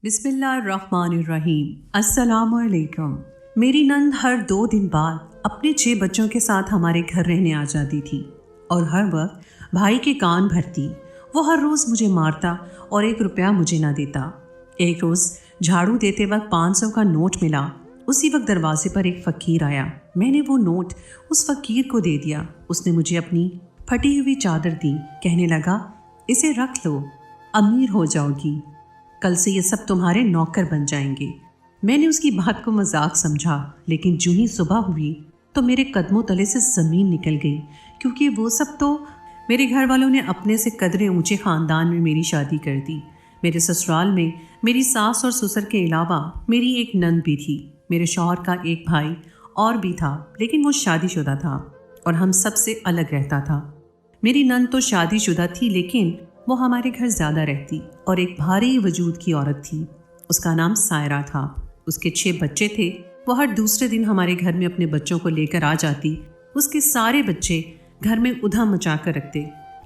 بسم اللہ الرحمن الرحیم۔ السلام علیکم۔ میری نند ہر 2 دن بعد اپنے 6 بچوں کے ساتھ ہمارے گھر رہنے آ جاتی تھی اور ہر وقت بھائی کے کان بھرتی۔ وہ ہر روز مجھے مارتا اور 1 روپیہ مجھے نہ دیتا۔ ایک روز جھاڑو دیتے وقت 500 کا نوٹ ملا۔ اسی وقت دروازے پر ایک فقیر آیا۔ میں نے وہ نوٹ اس فقیر کو دے دیا۔ اس نے مجھے اپنی پھٹی ہوئی چادر دی، کہنے لگا اسے رکھ لو، امیر ہو جاؤ گی، کل سے یہ سب تمہارے نوکر بن جائیں گے۔ میں نے اس کی بات کو مذاق سمجھا، لیکن جو ہی صبح ہوئی تو میرے قدموں تلے سے زمین نکل گئی، کیونکہ وہ سب تو میرے گھر والوں نے اپنے سے قدرے اونچے خاندان میں میری شادی کر دی۔ میرے سسرال میں میری ساس اور سسر کے علاوہ میری ایک نند بھی تھی۔ میرے شوہر کا ایک بھائی اور بھی تھا، لیکن وہ شادی شدہ تھا اور ہم سب سے الگ رہتا تھا۔ میری نند تو شادی شدہ تھی، لیکن وہ ہمارے گھر زیادہ رہتی اور ایک بھاری وجود کی عورت تھی۔ اس کا نام سائرہ تھا۔ اس کے 6 بچے تھے۔ وہ ہر دوسرے دن ہمارے گھر میں اپنے بچوں کو لے کر آ جاتی۔ اس کے سارے بچے گھر میں ادھم مچا کر رکھتے۔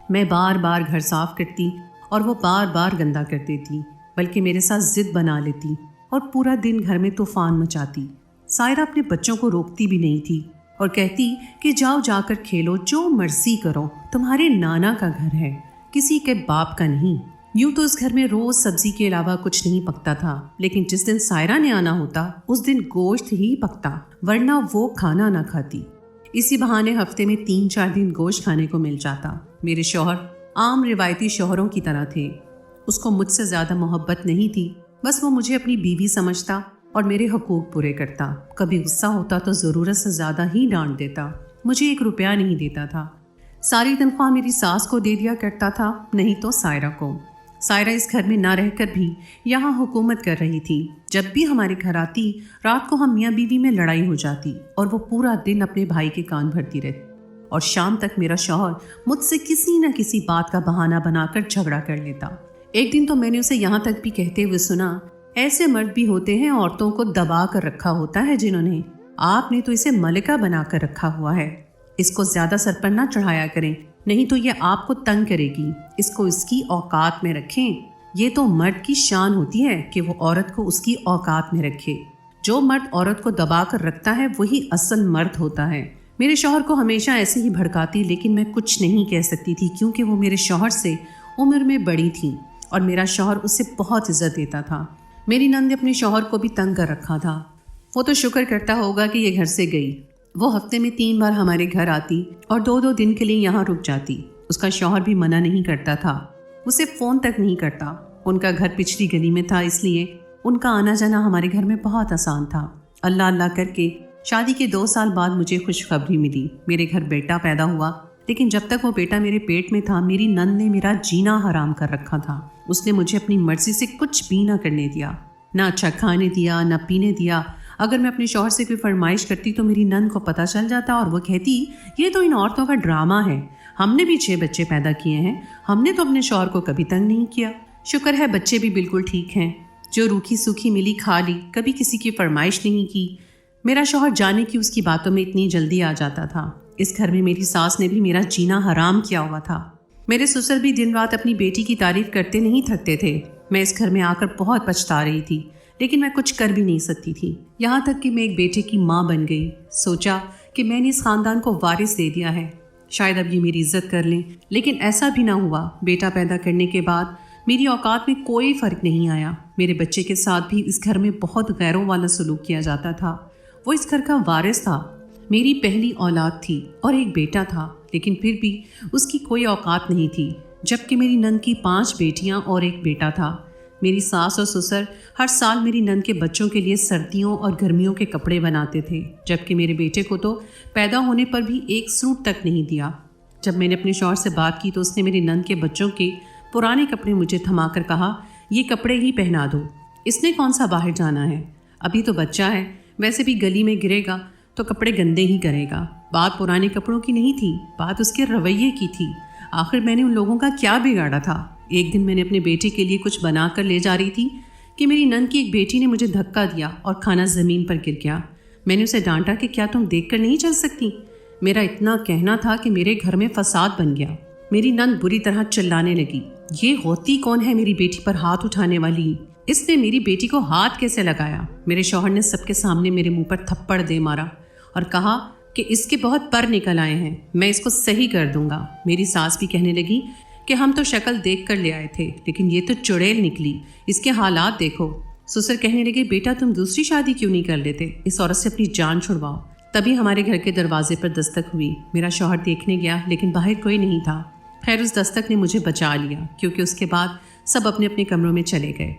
میں بار بار گھر صاف کرتی اور وہ بار بار گندا کر دیتی، بلکہ میرے ساتھ ضد بنا لیتی اور پورا دن گھر میں طوفان مچاتی۔ سائرہ اپنے بچوں کو روکتی بھی نہیں تھی اور کہتی کہ جاؤ جا کر کھیلو، جو مرضی کرو، تمہارے نانا کا گھر ہے، کسی کے باپ کا نہیں۔ یوں تو اس گھر میں روز سبزی کے علاوہ کچھ نہیں پکتا تھا، لیکن جس دن سائرہ نے آنا ہوتا اس دن گوشت ہی پکتا، ورنہ وہ کھانا نہ کھاتی۔ اسی بہانے ہفتے میں 3-4 دن گوشت کھانے کو مل جاتا۔ میرے شوہر عام روایتی شوہروں کی طرح تھے۔ اس کو مجھ سے زیادہ محبت نہیں تھی، بس وہ مجھے اپنی بیوی سمجھتا اور میرے حقوق پورے کرتا۔ کبھی غصہ ہوتا تو ضرورت سے زیادہ ہی ڈانٹ دیتا۔ مجھے 1 روپیہ نہیں دیتا تھا۔ ساری تنخواہ میری ساس کو دے دیا کرتا تھا، نہیں تو سائرہ کو۔ سائرہ اس گھر میں نہ رہ کر بھی یہاں حکومت کر رہی تھی۔ جب بھی ہمارے گھر آتی، رات کو ہم میاں بیوی میں لڑائی ہو جاتی اور وہ پورا دن اپنے بھائی کے کان بھرتی رہتی اور شام تک میرا شوہر مجھ سے کسی نہ کسی بات کا بہانہ بنا کر جھگڑا کر لیتا۔ ایک دن تو میں نے اسے یہاں تک بھی کہتے ہوئے سنا، ایسے مرد بھی ہوتے ہیں عورتوں کو دبا کر رکھا ہوتا ہے جنہوں نے، آپ نے تو اسے ملکہ بنا کر رکھا ہوا ہے، اس کو زیادہ سر پر نہ چڑھایا کریں، نہیں تو یہ آپ کو تنگ کرے گی، اس کو اس کی اوقات میں رکھیں۔ یہ تو مرد کی شان ہوتی ہے کہ وہ عورت کو اس کی اوقات میں رکھے۔ جو مرد عورت کو دبا کر رکھتا ہے وہی اصل مرد ہوتا ہے۔ میرے شوہر کو ہمیشہ ایسے ہی بھڑکاتی، لیکن میں کچھ نہیں کہہ سکتی تھی، کیونکہ وہ میرے شوہر سے عمر میں بڑی تھی اور میرا شوہر اس سے بہت عزت دیتا تھا۔ میری نند نے اپنے شوہر کو بھی تنگ کر رکھا تھا۔ وہ تو شکر کرتا ہوگا کہ یہ گھر سے گئی۔ وہ ہفتے میں 3 بار ہمارے گھر آتی اور 2-2 دن کے لیے یہاں رک جاتی۔ اس کا شوہر بھی منع نہیں کرتا تھا، اسے فون تک نہیں کرتا۔ ان کا گھر پچھلی گلی میں تھا، اس لیے ان کا آنا جانا ہمارے گھر میں بہت آسان تھا۔ اللہ اللہ کر کے شادی کے 2 سال بعد مجھے خوشخبری ملی، میرے گھر بیٹا پیدا ہوا۔ لیکن جب تک وہ بیٹا میرے پیٹ میں تھا، میری نند نے میرا جینا حرام کر رکھا تھا۔ اس نے مجھے اپنی مرضی سے کچھ بھی نہ کرنے دیا، نہ اچھا کھانے دیا، نہ پینے دیا۔ اگر میں اپنے شوہر سے کوئی فرمائش کرتی تو میری نند کو پتہ چل جاتا اور وہ کہتی یہ تو ان عورتوں کا ڈرامہ ہے، ہم نے بھی 6 بچے پیدا کیے ہیں، ہم نے تو اپنے شوہر کو کبھی تنگ نہیں کیا۔ شکر ہے بچے بھی بالکل ٹھیک ہیں، جو روکھی سوکھی ملی کھا لی، کبھی کسی کی فرمائش نہیں کی۔ میرا شوہر جانے کی اس کی باتوں میں اتنی جلدی آ جاتا تھا۔ اس گھر میں میری ساس نے بھی میرا جینا حرام کیا ہوا تھا۔ میرے سسر بھی دن رات اپنی بیٹی کی تعریف کرتے نہیں تھکتے تھے۔ میں اس گھر میں آ کر بہت پچھتا رہی تھی، لیکن میں کچھ کر بھی نہیں سکتی تھی، یہاں تک کہ میں ایک بیٹے کی ماں بن گئی۔ سوچا کہ میں نے اس خاندان کو وارث دے دیا ہے، شاید اب یہ میری عزت کر لیں، لیکن ایسا بھی نہ ہوا۔ بیٹا پیدا کرنے کے بعد میری اوقات میں کوئی فرق نہیں آیا۔ میرے بچے کے ساتھ بھی اس گھر میں بہت غیروں والا سلوک کیا جاتا تھا۔ وہ اس گھر کا وارث تھا، میری پہلی اولاد تھی اور ایک بیٹا تھا، لیکن پھر بھی اس کی کوئی اوقات نہیں تھی، جبکہ میری نند کی 5 بیٹیاں اور ایک بیٹا تھا۔ میری ساس اور سسر ہر سال میری نند کے بچوں کے لیے سردیوں اور گرمیوں کے کپڑے بناتے تھے، جبکہ میرے بیٹے کو تو پیدا ہونے پر بھی ایک سوٹ تک نہیں دیا۔ جب میں نے اپنے شوہر سے بات کی تو اس نے میری نند کے بچوں کے پرانے کپڑے مجھے تھما کر کہا یہ کپڑے ہی پہنا دو، اس نے کون سا باہر جانا ہے، ابھی تو بچہ ہے، ویسے بھی گلی میں گرے گا تو کپڑے گندے ہی کرے گا۔ بات پرانے کپڑوں کی نہیں تھی، بات اس کے رویے کی تھی۔ آخر میں نے ان لوگوں کا کیا بگاڑا تھا؟ ایک دن میں نے اپنے بیٹے کے لیے کچھ بنا کر لے جا رہی تھی کہ میری نند کی ایک بیٹی نے مجھے دھکا دیا اور کھانا زمین پر گر گیا۔ میں نے اسے ڈانٹا کہ کیا تم دیکھ کر نہیں چل سکتی؟ میرا اتنا کہنا تھا کہ میرے گھر میں فساد بن گیا۔ میری نند بری طرح چلانے لگی، یہ ہوتی کون ہے میری بیٹی پر ہاتھ اٹھانے والی؟ इसने मेरी बेटी को हाथ कैसे लगाया? मेरे शौहर ने सबके सामने मेरे मुंह पर थप्पड़ दे मारा और कहा कि इसके बहुत पर निकल आए हैं, मैं इसको सही कर दूंगा। मेरी सास भी कहने लगी कि हम तो शक्ल देख कर ले आए थे, लेकिन ये तो चुड़ैल निकली, इसके हालात देखो। ससुर कहने लगे, बेटा तुम दूसरी शादी क्यों नहीं कर लेते, इस औरत से अपनी जान छुड़वाओ। तभी हमारे घर के दरवाजे पर दस्तक हुई। मेरा शौहर देखने गया, लेकिन बाहर कोई नहीं था। खैर उस दस्तक ने मुझे बचा लिया, क्योंकि उसके बाद सब अपने अपने कमरों में चले गए।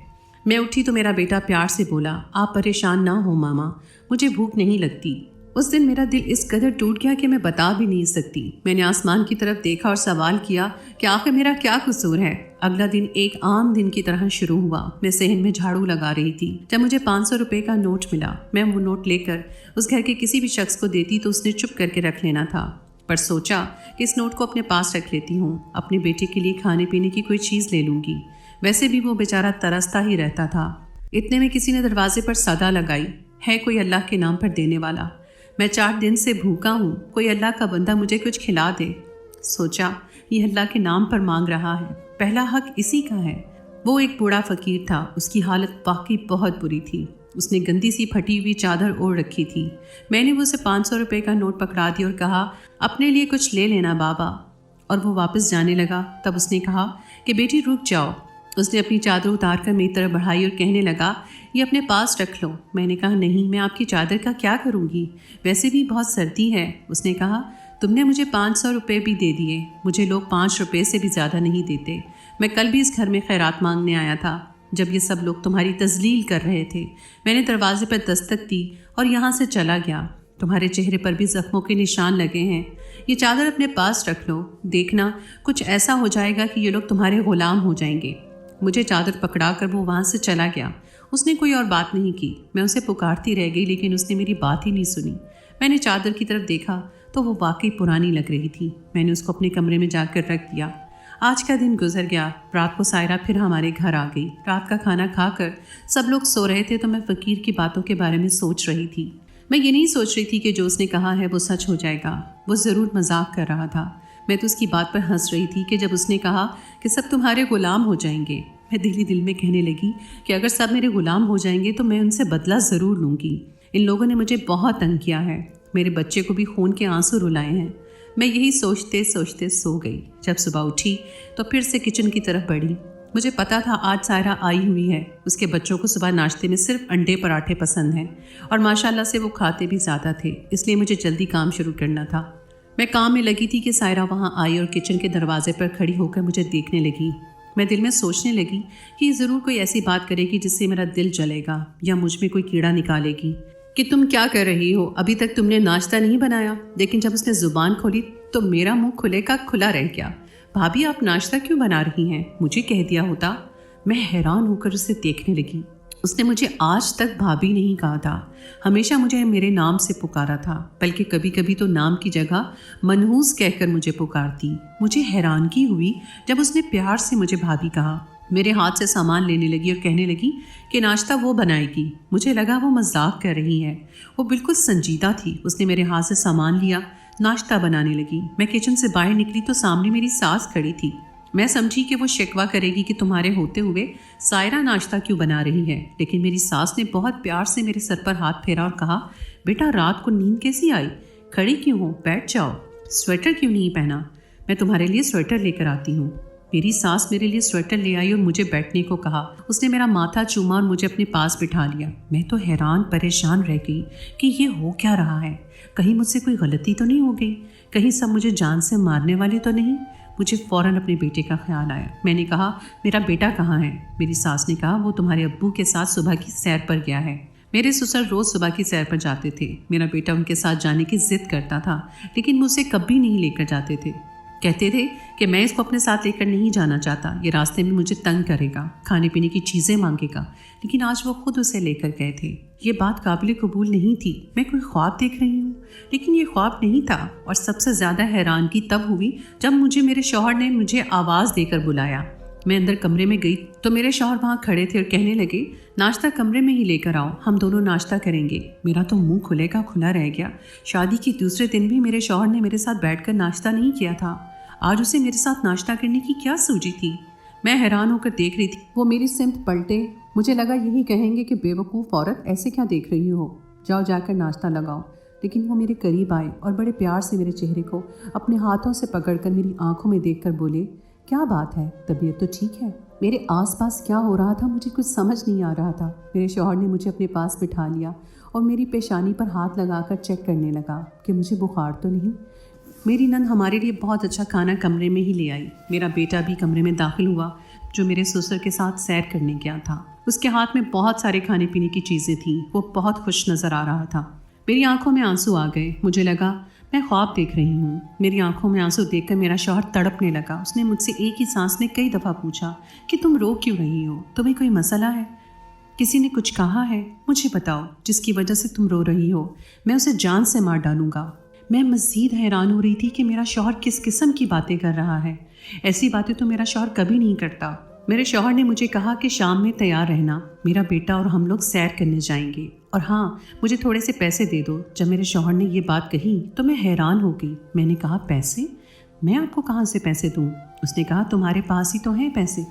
मैं उठी तो मेरा बेटा प्यार से बोला, आप परेशान ना हो मामा, मुझे भूख नहीं लगती। उस दिन मेरा दिल इस कदर टूट गया कि मैं बता भी नहीं सकती। मैंने आसमान की तरफ देखा और सवाल किया कि आखिर मेरा क्या कसूर है। अगला दिन एक आम दिन की तरह शुरू हुआ। मैं सहन में झाड़ू लगा रही थी जब मुझे 500 रुपये का नोट मिला। मैं वो नोट लेकर उस घर के किसी भी शख्स को देती तो उसने चुप करके रख लेना था, पर सोचा कि इस नोट को अपने पास रख लेती हूँ, अपने बेटे के लिए खाने पीने की कोई चीज़ ले लूँगी। वैसे भी वो बेचारा तरसता ही रहता था। इतने में किसी ने दरवाजे पर सदा लगाई, है कोई अल्लाह के नाम पर देने वाला? मैं 4 दिन से भूखा हूँ, कोई अल्लाह का बंदा मुझे कुछ खिला दे। सोचा ये अल्लाह के नाम पर मांग रहा है, पहला हक इसी का है। वो एक बूढ़ा फ़कीर था, उसकी हालत वाकई बहुत बुरी थी। उसने गंदी सी फटी हुई चादर ओढ़ रखी थी। मैंने उसे 500 रुपये का नोट पकड़ा दिया और कहा, अपने लिए कुछ ले लेना बाबा। और वो वापस जाने लगा। तब उसने कहा कि बेटी रुक जाओ। उसने अपनी चादर उतार कर मेरी तरफ बढ़ाई और कहने लगा, ये अपने पास रख लो। मैंने कहा, नहीं, मैं आपकी चादर का क्या करूँगी, वैसे भी बहुत सर्दी है। उसने कहा, तुमने मुझे 500 रुपये भी दे दिए, मुझे लोग 5 रुपये से भी ज़्यादा नहीं देते। मैं कल भी इस घर में खैरात मांगने आया था, जब ये सब लोग तुम्हारी तजलील कर रहे थे। मैंने दरवाजे पर दस्तक दी और यहाँ से चला गया। तुम्हारे चेहरे पर भी ज़ख्मों के निशान लगे हैं। ये चादर अपने पास रख लो, देखना कुछ ऐसा हो जाएगा कि ये लोग तुम्हारे ग़ुलाम हो जाएंगे। मुझे चादर पकड़ा कर वो वहाँ से चला गया। उसने कोई और बात नहीं की। मैं उसे पुकारती रह गई, लेकिन उसने मेरी बात ही नहीं सुनी। मैंने चादर की तरफ देखा तो वो वाकई पुरानी लग रही थी। मैंने उसको अपने कमरे में जाकर रख दिया। आज का दिन गुजर गया। रात को सायरा फिर हमारे घर आ गई। रात का खाना खाकर सब लोग सो रहे थे तो मैं फ़कीर की बातों के बारे में सोच रही थी। मैं ये नहीं सोच रही थी कि जो उसने कहा है वो सच हो जाएगा। वो ज़रूर मजाक कर रहा था। मैं तो उसकी बात पर हंस रही थी कि जब उसने कहा कि सब तुम्हारे ग़ुलाम हो जाएंगे। मैं दिल ही दिल में कहने लगी कि अगर सब मेरे ग़ुलाम हो जाएंगे तो मैं उनसे बदला ज़रूर लूँगी। इन लोगों ने मुझे बहुत तंग किया है, मेरे बच्चे को भी खून के आंसू रुलाए हैं। मैं यही सोचते सोचते सो गई। जब सुबह उठी तो फिर से किचन की तरफ बढ़ी। मुझे पता था आज सायरा आई हुई है। उसके बच्चों को सुबह नाश्ते में सिर्फ अंडे पराठे पसंद हैं और माशाल्लाह से वो खाते भी ज़्यादा थे, इसलिए मुझे जल्दी काम शुरू करना था। मैं काम में लगी थी कि सायरा वहाँ आई और किचन के दरवाजे पर खड़ी होकर मुझे देखने लगी। मैं दिल में सोचने लगी कि ज़रूर कोई ऐसी बात करेगी जिससे मेरा दिल जलेगा या मुझ में कोई कीड़ा निकालेगी कि तुम क्या कर रही हो, अभी तक तुमने नाश्ता नहीं बनाया। लेकिन जब उसने ज़ुबान खोली तो मेरा मुंह खुले का खुला रह गया। भाभी आप नाश्ता क्यों बना रही हैं, मुझे कह दिया होता। मैं हैरान होकर उसे देखने लगी। उसने मुझे आज तक भाभी नहीं कहा था, हमेशा मुझे मेरे नाम से पुकारा था, बल्कि कभी कभी तो नाम की जगह मनहूस कहकर मुझे पुकारती। मुझे हैरानगी हुई जब उसने प्यार से मुझे भाभी कहा। मेरे हाथ से सामान लेने लगी और कहने लगी कि नाश्ता वो बनाएगी। मुझे लगा वो मजाक कर रही है। वो बिल्कुल संजीदा थी। उसने मेरे हाथ से सामान लिया, नाश्ता बनाने लगी। मैं किचन से बाहर निकली तो सामने मेरी सास खड़ी थी। मैं समझी कि वो शिकवा करेगी कि तुम्हारे होते हुए सायरा नाश्ता क्यों बना रही है, लेकिन मेरी सास ने बहुत प्यार से मेरे सर पर हाथ फेरा और कहा, बेटा रात को नींद कैसी आई, खड़ी क्यों हो, बैठ जाओ, स्वेटर क्यों नहीं पहना, मैं तुम्हारे लिए स्वेटर लेकर आती हूँ। मेरी सास मेरे लिए स्वेटर ले आई और मुझे बैठने को कहा। उसने मेरा माथा चूमा और मुझे अपने पास बिठा लिया। मैं तो हैरान परेशान रह गई कि ये हो क्या रहा है। कहीं मुझसे कोई गलती तो नहीं हो गई, कहीं सब मुझे जान से मारने वाले तो नहीं। मुझे फ़ौरन अपने बेटे का ख्याल आया। मैंने कहा, मेरा बेटा कहाँ है? मेरी सास ने कहा, वो तुम्हारे अब्बू के साथ सुबह की सैर पर गया है। मेरे ससुर रोज़ सुबह की सैर पर जाते थे। मेरा बेटा उनके साथ जाने की ज़िद करता था, लेकिन मुझसे कभी नहीं लेकर जाते थे। कहते थे कि मैं इसको अपने साथ लेकर नहीं जाना चाहता, ये रास्ते में मुझे तंग करेगा, खाने पीने की चीज़ें मांगेगा। लेकिन आज वो खुद उसे लेकर गए थे। ये बात काबिल कबूल नहीं थी। मैं कोई ख्वाब देख रही हूँ, लेकिन ये ख्वाब नहीं था। और सबसे ज़्यादा हैरानगी तब हुई जब मुझे मेरे शौहर ने मुझे आवाज़ देकर बुलाया। मैं अंदर कमरे में गई तो मेरे शौहर वहाँ खड़े थे और कहने लगे, नाश्ता कमरे में ही लेकर आओ, हम दोनों नाश्ता करेंगे। मेरा तो मुंह खुले का खुला रह गया। शादी के दूसरे दिन भी मेरे शौहर ने मेरे साथ बैठकर नाश्ता नहीं किया था। आज उसे मेरे साथ नाश्ता करने की क्या सूझी थी? मैं हैरान होकर देख रही थी। वो मेरी सिमत पलटे। मुझे लगा यही कहेंगे कि बेवकूफ़ औरत, ऐसे क्या देख रही हो, जाओ जाकर नाश्ता लगाओ। लेकिन वो मेरे करीब आए और बड़े प्यार से मेरे चेहरे को अपने हाथों से पकड़कर मेरी आंखों में देखकर बोले, क्या बात है, तबीयत तो ठीक है? मेरे आसपास क्या हो रहा था मुझे कुछ समझ नहीं आ रहा था। मेरे शौहर ने मुझे अपने पास बिठा लिया और मेरी पेशानी पर हाथ लगाकर चेक करने लगा कि मुझे बुखार तो नहीं। मेरी नंद हमारे लिए बहुत अच्छा खाना कमरे में ही ले आई। मेरा बेटा भी कमरे में दाखिल हुआ जो मेरे ससुर के साथ सैर करने गया था। उसके हाथ में बहुत सारे खाने पीने की चीज़ें थीं। वो बहुत खुश नज़र आ रहा था। मेरी आंखों में आंसू आ गए। मुझे लगा मैं ख्वाब देख रही हूँ। मेरी आंखों में आंसू देखकर मेरा शौहर तड़पने लगा। उसने मुझसे एक ही सांस में कई दफ़ा पूछा कि तुम रो क्यों रही हो, तुम्हें कोई मसला है, किसी ने कुछ कहा है, मुझे बताओ जिसकी वजह से तुम रो रही हो, मैं उसे जान से मार डालूंगा। मैं मज़ीद हैरान हो रही थी कि मेरा शौहर किस किस्म की बातें कर रहा है। ऐसी बातें तो मेरा शौहर कभी नहीं करता। मेरे शौहर ने मुझे कहा कि शाम में तैयार रहना, मेरा बेटा और हम लोग सैर करने जाएंगे, और हाँ, मुझे थोड़े से पैसे दे दो। जब मेरे शौहर ने ये बात कही तो मैं हैरान हो गई। मैंने कहा, पैसे? मैं आपको कहाँ से पैसे दूँ? उसने कहा, तुम्हारे पास ही तो हैं पैसे।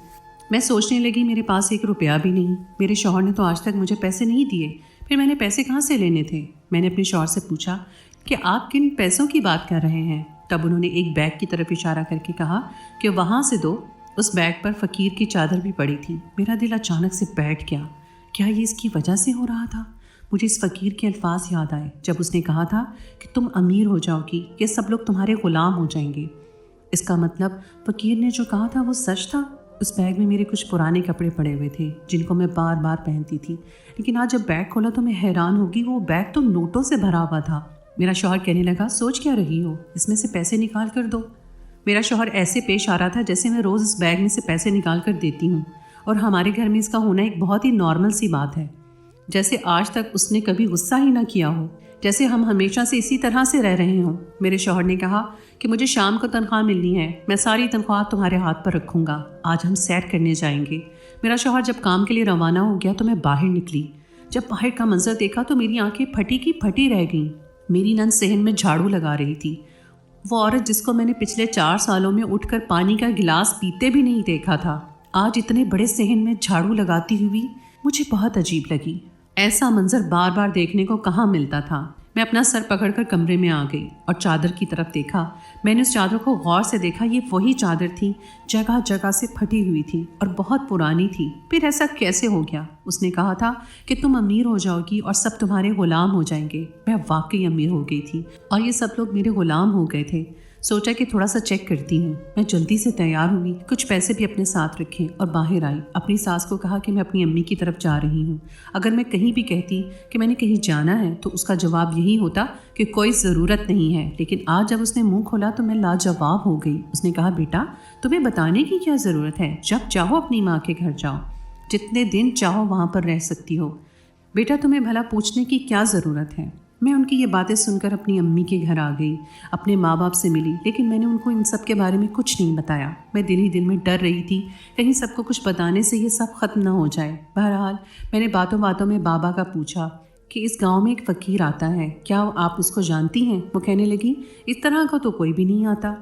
मैं सोचने लगी, मेरे पास 1 रुपया भी नहीं। मेरे शौहर ने तो आज तक मुझे पैसे नहीं दिए, फिर मैंने पैसे कहाँ से लेने थे? मैंने अपने शौहर से पूछा कि आप किन पैसों की बात कर रहे हैं? तब उन्होंने एक बैग की तरफ इशारा करके कहा कि वहाँ से दो। उस बैग पर फ़कीर की चादर भी पड़ी थी। मेरा दिल अचानक से बैठ गया। क्या ये इसकी वजह से हो रहा था? मुझे इस फ़कीर के अल्फाज याद आए जब उसने कहा था कि तुम अमीर हो जाओगी, ये सब लोग तुम्हारे ग़ुलाम हो जाएंगे। इसका मतलब फ़कीर ने जो कहा था वो सच था। उस बैग में मेरे कुछ पुराने कपड़े पड़े हुए थे जिनको मैं बार बार पहनती थी, लेकिन आज जब बैग खोला तो मैं हैरान होगी, वो बैग तो नोटों से भरा हुआ था। मेरा शौहर कहने लगा, सोच क्या रही हो, इसमें से पैसे निकाल कर दो। मेरा शौहर ऐसे पेश आ रहा था जैसे मैं रोज़ इस बैग में से पैसे निकाल कर देती हूँ, और हमारे घर में इसका होना एक बहुत ही नॉर्मल सी बात है, जैसे आज तक उसने कभी गुस्सा ही ना किया हो, जैसे हम हमेशा से इसी तरह से रह रहे हों। मेरे शौहर ने कहा कि मुझे शाम को तनख्वाह मिलनी है, मैं सारी तनख्वाह तुम्हारे हाथ पर रखूँगा, आज हम सैर करने जाएंगे। मेरा शौहर जब काम के लिए रवाना हो गया तो मैं बाहर निकली। जब बाहर का मंजर देखा तो मेरी आंखें फटी की फटी रह गईं। मेरी नंद सहन में झाड़ू लगा रही थी। वो औरत जिसको मैंने पिछले 4 सालों में उठकर पानी का गिलास पीते भी नहीं देखा था, आज इतने बड़े सहन में झाड़ू लगाती हुई मुझे बहुत अजीब लगी। ऐसा मंजर बार बार देखने को कहाँ मिलता था। मैं अपना सर पकड़कर कमरे में आ गई और चादर की तरफ देखा। मैंने उस चादर को गौर से देखा। ये वही चादर थी, जगह जगह से फटी हुई थी और बहुत पुरानी थी। फिर ऐसा कैसे हो गया? उसने कहा था कि तुम अमीर हो जाओगी और सब तुम्हारे गुलाम हो जाएंगे। मैं वाकई अमीर हो गई थी और ये सब लोग मेरे गुलाम हो गए थे। सोचा कि थोड़ा सा चेक करती हूँ। मैं जल्दी से तैयार हुई, कुछ पैसे भी अपने साथ रखे और बाहर आई। अपनी सास को कहा कि मैं अपनी अम्मी की तरफ जा रही हूँ। अगर मैं कहीं भी कहती कि मैंने कहीं जाना है तो उसका जवाब यही होता कि कोई ज़रूरत नहीं है, लेकिन आज जब उसने मुंह खोला तो मैं लाजवाब हो गई। उसने कहा, बेटा तुम्हें बताने की क्या ज़रूरत है, जब चाहो अपनी माँ के घर जाओ, जितने दिन चाहो वहाँ पर रह सकती हो। बेटा तुम्हें भला पूछने की क्या ज़रूरत है? मैं उनकी ये बातें सुनकर अपनी अम्मी के घर आ गई, अपने माँ बाप से मिली, लेकिन मैंने उनको इन सब के बारे में कुछ नहीं बताया। मैं दिल ही दिल में डर रही थी कहीं सबको कुछ बताने से ये सब ख़त्म ना हो जाए। बहरहाल मैंने बातों बातों में बाबा का पूछा कि इस गांव में एक फ़कीर आता है, क्या आप उसको जानती हैं? वो कहने लगी, इस तरह का तो कोई भी नहीं आता।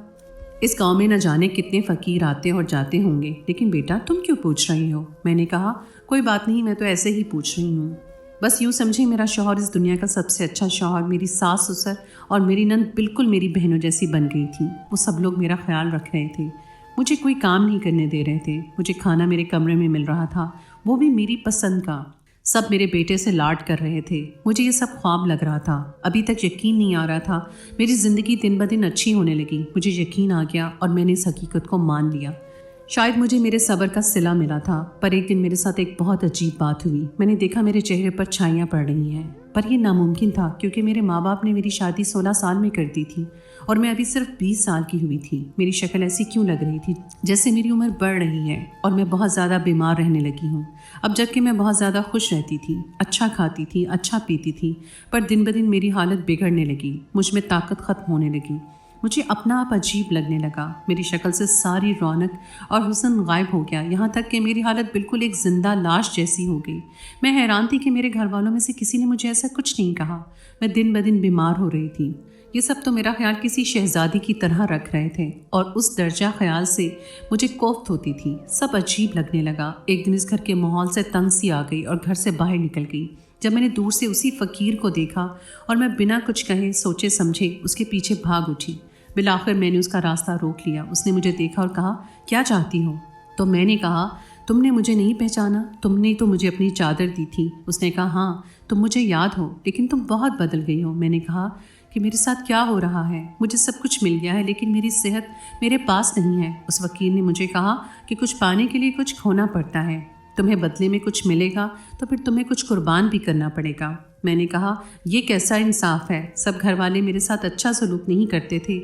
इस गांव में न जाने कितने फ़कीर आते और जाते होंगे, लेकिन बेटा तुम क्यों पूछ रही हो? मैंने कहा, कोई बात नहीं, मैं तो ऐसे ही पूछ रही हूँ। बस यूँ समझी मेरा शौहर इस दुनिया का सबसे अच्छा शौहर, मेरी सास ससुर और मेरी नंद बिल्कुल मेरी बहनों जैसी बन गई थी। वो सब लोग मेरा ख्याल रख रहे थे, मुझे कोई काम नहीं करने दे रहे थे, मुझे खाना मेरे कमरे में मिल रहा था, वो भी मेरी पसंद का। सब मेरे बेटे से लाड कर रहे थे। मुझे ये सब ख्वाब लग रहा था। अभी तक यकीन नहीं आ रहा था। मेरी ज़िंदगी दिन ब दिन अच्छी होने लगी। मुझे यकीन आ गया और मैंने इस हकीकत को मान लिया। शायद मुझे मेरे सब्र का सिला मिला था, पर एक दिन मेरे साथ एक बहुत अजीब बात हुई। मैंने देखा मेरे चेहरे पर छाइयाँ पड़ रही हैं, पर यह नामुमकिन था क्योंकि मेरे माँ बाप ने मेरी शादी 16 साल में कर दी थी और मैं अभी सिर्फ 20 साल की हुई थी। मेरी शक्ल ऐसी क्यों लग रही थी जैसे मेरी उम्र बढ़ रही है और मैं बहुत ज़्यादा बीमार रहने लगी हूँ। अब जबकि मैं बहुत ज़्यादा खुश रहती थी, अच्छा खाती थी, अच्छा पीती थी, पर दिन ब दिन मेरी हालत बिगड़ने लगी। मुझ में ताकत ख़त्म होने लगी। मुझे अपना आप अजीब लगने लगा। मेरी शक्ल से सारी रौनक और हुस्न गायब हो गया, यहाँ तक कि मेरी हालत बिल्कुल एक जिंदा लाश जैसी हो गई। मैं हैरान थी कि मेरे घर वालों में से किसी ने मुझे ऐसा कुछ नहीं कहा। मैं दिन ब दिन बीमार हो रही थी। ये सब तो मेरा ख्याल किसी शहजादी की तरह रख रहे थे और उस दर्जा ख्याल से मुझे कोफ्त होती थी। सब अजीब लगने लगा। एक दिन इस घर के माहौल से तंग सी आ गई और घर से बाहर निकल गई। जब मैंने दूर से उसी फ़कीर को देखा और मैं बिना कुछ कहे सोचे समझे उसके पीछे भाग उठी। बिलाखिर मैंने उसका रास्ता रोक लिया। उसने मुझे देखा और कहा, क्या चाहती हो? तो मैंने कहा, तुमने मुझे नहीं पहचाना, तुमने तो मुझे अपनी चादर दी थी। उसने कहा, हाँ तुम मुझे याद हो, लेकिन तुम बहुत बदल गई हो। मैंने कहा कि मेरे साथ क्या हो रहा है? मुझे सब कुछ मिल गया है लेकिन मेरी सेहत मेरे पास नहीं है। उस वकील ने मुझे कहा कि कुछ पाने के लिए कुछ खोना पड़ता है, तुम्हें बदले में कुछ मिलेगा तो फिर तुम्हें कुछ कुर्बान भी करना पड़ेगा। मैंने कहा, ये कैसा इंसाफ है? सब घर वाले मेरे साथ अच्छा सलूक नहीं करते थे,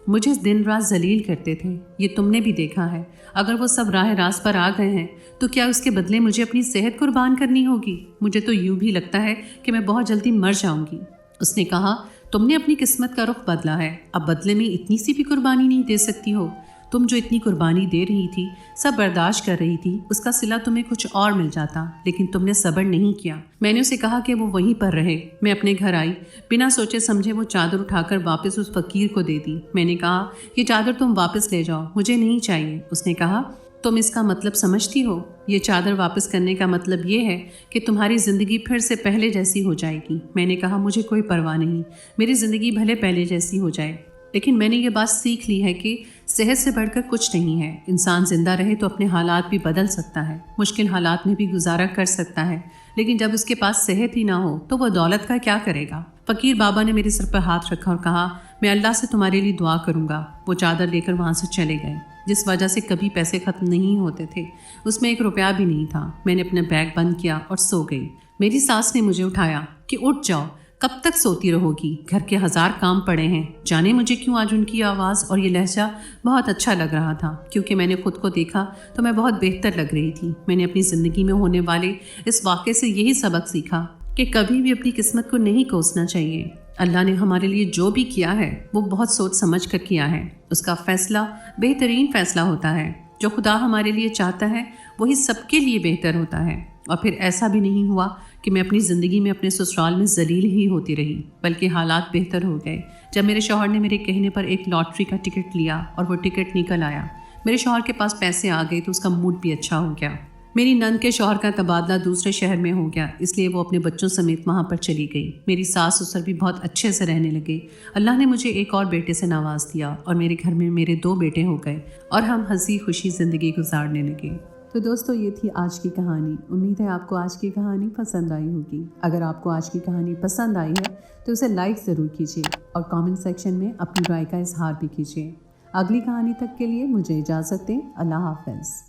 मुझे दिन रात जलील करते थे। ये तुमने भी देखा है। अगर वो सब राह रास्त पर आ गए हैं तो क्या उसके बदले मुझे अपनी सेहत कुर्बान करनी होगी? मुझे तो यूं भी लगता है कि मैं बहुत जल्दी मर जाऊंगी। उसने कहा, तुमने अपनी किस्मत का रुख बदला है, अब बदले में इतनी सी भी कुर्बानी नहीं दे सकती हो? तुम जो इतनी कुर्बानी दे रही थी, सब बर्दाश्त कर रही थी, उसका सिला तुम्हें कुछ और मिल जाता, लेकिन तुमने सब्र नहीं किया। मैंने उसे कहा कि वो वहीं पर रहे। मैं अपने घर आई। बिना सोचे समझे वो चादर उठाकर वापस उस फकीर को दे दी। मैंने कहा, ये चादर तुम वापस ले जाओ, मुझे नहीं चाहिए। उसने कहा, तुम इसका मतलब समझती हो? ये चादर वापस करने का मतलब ये है कि तुम्हारी ज़िंदगी फिर से पहले जैसी हो जाएगी। मैंने कहा, मुझे कोई परवाह नहीं, मेरी ज़िंदगी भले पहले जैसी हो जाए, लेकिन मैंने ये बात सीख ली है कि सेहत से बढ़कर कुछ नहीं है। इंसान जिंदा रहे तो अपने हालात भी बदल सकता है, मुश्किल हालात में भी गुजारा कर सकता है, लेकिन जब उसके पास सेहत ही ना हो तो वह दौलत का क्या करेगा? फ़कीर बाबा ने मेरे सिर पर हाथ रखा और कहा, मैं अल्लाह से तुम्हारे लिए दुआ करूँगा। वो चादर लेकर वहाँ से चले गए। जिस वजह से कभी पैसे ख़त्म नहीं होते थे, उसमें 1 रुपया भी नहीं था। मैंने अपना बैग बंद किया और सो गई। मेरी सास ने मुझे उठाया कि उठ जाओ, कब तक सोती रहोगी? घर के 1000 काम पड़े हैं। जाने मुझे क्यों आज उनकी आवाज़ और ये लहजा बहुत अच्छा लग रहा था। क्योंकि मैंने खुद को देखा तो मैं बहुत बेहतर लग रही थी। मैंने अपनी ज़िंदगी में होने वाले इस वाक़े से यही सबक सीखा कि कभी भी अपनी किस्मत को नहीं कोसना चाहिए। अल्लाह ने हमारे लिए जो भी किया है वो बहुत सोच समझ कर किया है। उसका फ़ैसला बेहतरीन फ़ैसला होता है। जो खुदा हमारे लिए चाहता है वही सबके लिए बेहतर होता है। और फिर ऐसा भी नहीं हुआ कि मैं अपनी ज़िंदगी में अपने ससुराल में जलील ही होती रही, बल्कि हालात बेहतर हो गए जब मेरे शौहर ने मेरे कहने पर एक लॉटरी का टिकट लिया और वो टिकट निकल आया। मेरे शौहर के पास पैसे आ गए तो उसका मूड भी अच्छा हो गया। मेरी नंद के शौहर का तबादला दूसरे शहर में हो गया, इसलिए वो अपने बच्चों समेत वहाँ पर चली गई। मेरी सास ससुर भी बहुत अच्छे से रहने लगे। अल्लाह ने मुझे एक और बेटे से नवाज दिया और मेरे घर में मेरे 2 बेटे हो गए और हम हंसी खुशी ज़िंदगी गुजारने लगे। तो दोस्तों, ये थी आज की कहानी। उम्मीद है आपको आज की कहानी पसंद आई होगी। अगर आपको आज की कहानी पसंद आई है तो उसे लाइक ज़रूर कीजिए और कमेंट सेक्शन में अपनी राय का इजहार भी कीजिए। अगली कहानी तक के लिए मुझे इजाज़त दें। अल्लाह हाफ़िज़।